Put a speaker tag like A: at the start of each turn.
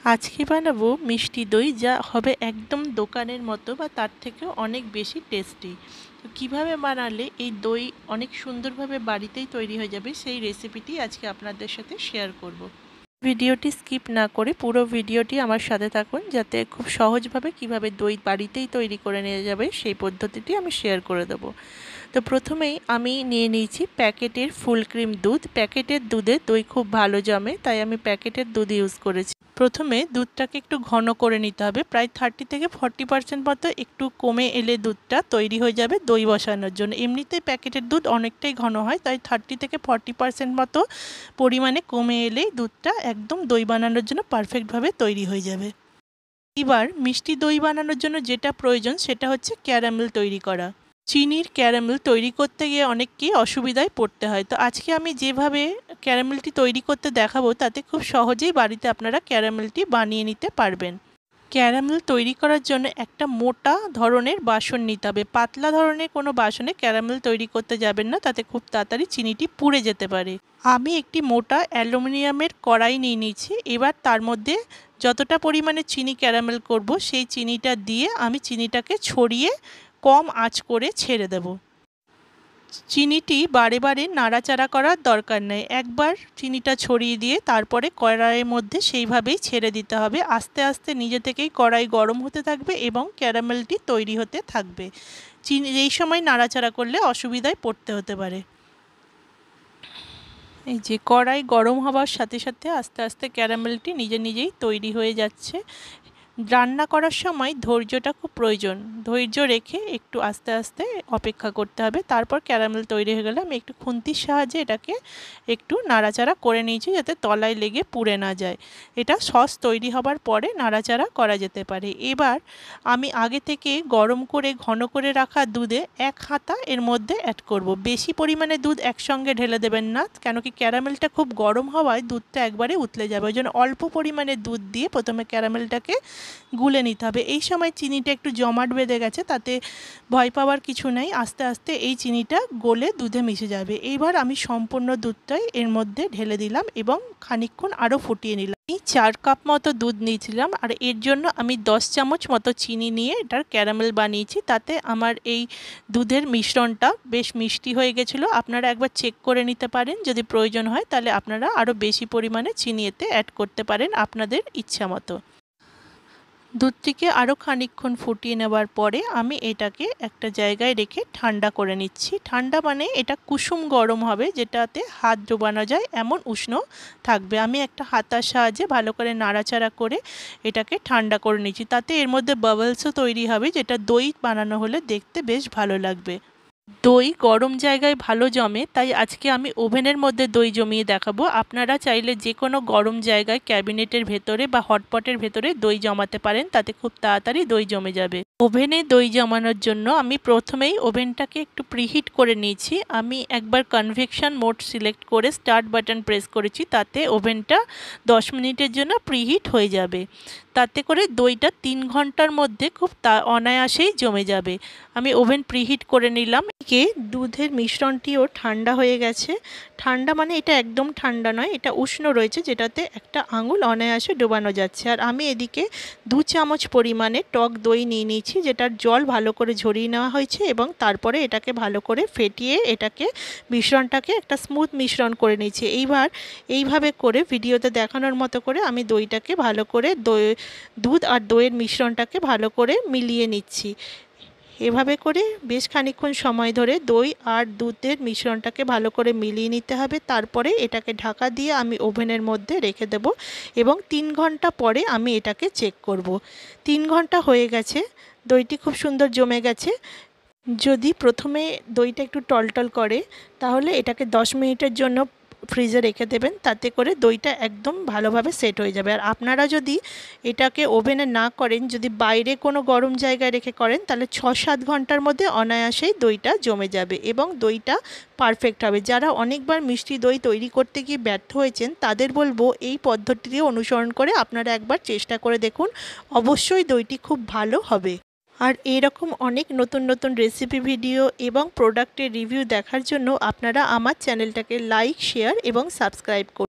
A: আজকে বানাবো মিষ্টি দই, যা হবে একদম দোকানের মতো বা তার থেকেও অনেক বেশি টেস্টি। তো কীভাবে বানালে এই দই অনেক সুন্দরভাবে বাড়িতেই তৈরি হয়ে যাবে, সেই রেসিপিটি আজকে আপনাদের সাথে শেয়ার করব। ভিডিওটি স্কিপ না করে পুরো ভিডিওটি আমার সাথে থাকুন, যাতে খুব সহজভাবে কিভাবে দই বাড়িতেই তৈরি করে নিয়ে যাবে সেই পদ্ধতিটি আমি শেয়ার করে দেবো। তো প্রথমেই আমি নিয়ে নিয়েছি প্যাকেটের ফুল ক্রিম দুধ। প্যাকেটের দুধে দই খুব ভালো জমে, তাই আমি প্যাকেটের দুধ ইউজ করেছি। প্রথমে দুধটাকে একটু ঘন করে নিতে হবে, প্রায় 30 থেকে 40% মতো একটু কমে এলে দুধটা তৈরি হয়ে যাবে দই বসানোর জন্য। এমনিতেই প্যাকেটের দুধ অনেকটাই ঘন হয়, তাই 30 থেকে 40% মতো পরিমাণে কমে এলেই দুধটা একদম দই বানানোর জন্য পারফেক্টভাবে তৈরি হয়ে যাবে। এবার মিষ্টি দই বানানোর জন্য যেটা প্রয়োজন সেটা হচ্ছে ক্যারামেল তৈরি করা। চিনির ক্যারামেল তৈরি করতে গিয়ে অনেককেই অসুবিধায় পড়তে হয়। তো আজকে আমি যেভাবে ক্যারামেলটি তৈরি করতে দেখাবো, তাতে খুব সহজেই বাড়িতে আপনারা ক্যারামেলটি বানিয়ে নিতে পারবেন। ক্যারামেল তৈরি করার জন্য একটা মোটা ধরনের বাসন নিতে হবে। পাতলা ধরনের কোনো বাসনে ক্যারামেল তৈরি করতে যাবেন না, তাতে খুব তাড়াতাড়ি চিনিটি পুড়ে যেতে পারে। আমি একটি মোটা অ্যালুমিনিয়ামের কড়াই নিয়ে নিয়েছি। এবার তার মধ্যে যতটা পরিমাণে চিনি ক্যারামেল করব, সেই চিনিটা দিয়ে আমি চিনিটাকে ছড়িয়ে কম আঁচ করে ছেড়ে দেব। চিনিটি বারে বারে নাড়াচাড়া করার দরকার নেই। একবার চিনিটা ছড়িয়ে দিয়ে তারপরে কড়াইয়ের মধ্যে সেইভাবেই ছেড়ে দিতে হবে। আস্তে আস্তে নিজে থেকেই কড়াই গরম হতে থাকবে এবং ক্যারামেলটি তৈরি হতে থাকবে। চিনি এই সময় নাড়াচাড়া করলে অসুবিধায় পড়তে হতে পারে। এই যে কড়াই গরম হওয়ার সাথে সাথে আস্তে আস্তে ক্যারামেলটি নিজে নিজেই তৈরি হয়ে যাচ্ছে। রান্না করার সময় ধৈর্যটা খুব প্রয়োজন। ধৈর্য রেখে একটু আস্তে আস্তে অপেক্ষা করতে হবে। তারপর ক্যারামেল তৈরি হয়ে গেলে আমি একটু খুন্তির সাহায্যে এটাকে একটু নাড়াচাড়া করে নিয়েছি, যাতে তলায় লেগে পুড়ে না যায়। এটা সস তৈরি হবার পরে নাড়াচাড়া করা যেতে পারে। এবার আমি আগে থেকে গরম করে ঘন করে রাখা দুধে 1 হাতা এর মধ্যে অ্যাড করব। বেশি পরিমাণে দুধ একসঙ্গে ঢেলে দেবেন না, কেন কি ক্যারামেলটা খুব গরম হওয়ায় দুধটা একবারে উতলে যাবে। ওই জন্য অল্প পরিমাণে দুধ দিয়ে প্রথমে ক্যারামেলটাকে গুলে নিতে হবে। এই সময় চিনিটা একটু জমাট বেঁধে গেছে, তাতে ভয় পাওয়ার কিছু নেই। আস্তে আস্তে এই চিনিটা গলে দুধে মিশে যাবে। এইবার আমি সম্পূর্ণ দুধটাই এর মধ্যে ঢেলে দিলাম এবং খানিকক্ষণ আরও ফুটিয়ে নিলাম। আমি 4 কাপ মতো দুধ নিয়েছিলাম, আর এর জন্য আমি 10 চামচ মতো চিনি নিয়ে এটার ক্যারামেল বানিয়েছি। তাতে আমার এই দুধের মিশ্রণটা বেশ মিষ্টি হয়ে গেছিলো। আপনারা একবার চেক করে নিতে পারেন, যদি প্রয়োজন হয় তাহলে আপনারা আরও বেশি পরিমাণে চিনি এতে অ্যাড করতে পারেন আপনাদের ইচ্ছা মতো। দুধটিকে আরও খানিকক্ষণ ফুটিয়ে নেওয়ার পরে আমি এটাকে একটা জায়গায় রেখে ঠান্ডা করে নিচ্ছি। ঠান্ডা মানে এটা কুসুম গরম হবে, যেটাতে হাত ডোবানো যায় এমন উষ্ণ থাকবে। আমি একটা হাতার সাহায্যে ভালো করে নাড়াচাড়া করে এটাকে ঠান্ডা করে নিচ্ছি। তাতে এর মধ্যে বাবলসও তৈরি হবে, যেটা দই বানানো হলে দেখতে বেশ ভালো লাগবে। দই গরম জায়গায় ভালো জমে, তাই আজকে আমি ওভেনের মধ্যে দই জমিয়ে দেখাবো। আপনারা চাইলে যে কোনো গরম জায়গায় ক্যাবিনেটের ভেতরে বা হটপটের ভেতরে দই জমাতে পারেন, তাতে খুব তাড়াতাড়ি দই জমে যাবে। ওভেনে দই জমানোর জন্য আমি প্রথমেই ওভেনটাকে একটু প্রিহিট করে নিয়েছি। আমি একবার কনভেকশন মোড সিলেক্ট করে স্টার্ট বাটন প্রেস করেছি, তাতে ওভেনটা 10 মিনিটের জন্য প্রিহিট হয়ে যাবে। তাতে করে দইটা 3 ঘন্টার মধ্যে খুব অনায়াসেই জমে যাবে। আমি ওভেন প্রিহিট করে নিলাম। এদিকে দুধের মিশ্রণটিও ঠান্ডা হয়ে গেছে। ঠান্ডা মানে এটা একদম ঠান্ডা নয়, এটা উষ্ণ রয়েছে, যেটাতে একটা আঙুল অনায়াসে ডোবানো যাচ্ছে। আর আমি এদিকে 2 চামচ পরিমাণে টক দই নিয়ে নিয়েছি, যেটার জল ভালো করে ঝরিয়ে নেওয়া হয়েছে এবং তারপরে এটাকে ভালো করে ফেটিয়ে এটাকে মিশ্রণটাকে একটা স্মুথ মিশ্রণ করে নিয়েছি। এইভাবে করে ভিডিওতে দেখানোর মতো করে আমি দইটাকে ভালো করে দুধ আর দইয়ের মিশ্রণটাকে ভালো করে মিলিয়ে নিচ্ছি। এভাবে করে বেশ খানিকক্ষণ সময় ধরে দই আর দুধের মিশ্রণটাকে ভালো করে মিলিয়ে নিতে হবে। তারপরে এটাকে ঢাকা দিয়ে আমি ওভেনের মধ্যে রেখে দেব এবং 3 ঘন্টা পরে আমি এটাকে চেক করব। 3 ঘন্টা হয়ে গেছে, দইটি খুব সুন্দর জমে গেছে। যদি প্রথমে দইটা একটু টলটল করে, তাহলে এটাকে 10 মিনিটের জন্য ফ্রিজে রেখে দেবেন, তাতে করে দইটা একদম ভালোভাবে সেট হয়ে যাবে। আর আপনারা যদি এটাকে ওভেনে না করেন, যদি বাইরে কোনো গরম জায়গায় রেখে করেন, তাহলে 6-7 ঘন্টার মধ্যে অনায়াসেই দইটা জমে যাবে এবং দইটা পারফেক্ট হবে। যারা অনেকবার মিষ্টি দই তৈরি করতে গিয়ে ব্যর্থ হয়েছেন, তাদের বলবো এই পদ্ধতিটি অনুসরণ করে আপনারা একবার চেষ্টা করে দেখুন, অবশ্যই দইটি খুব ভালো হবে। আর এরকম অনেক নতুন নতুন রেসিপি ভিডিও এবং প্রোডাক্টের রিভিউ দেখার জন্য আপনারা আমার চ্যানেলটাকে লাইক, শেয়ার এবং সাবস্ক্রাইব করুন।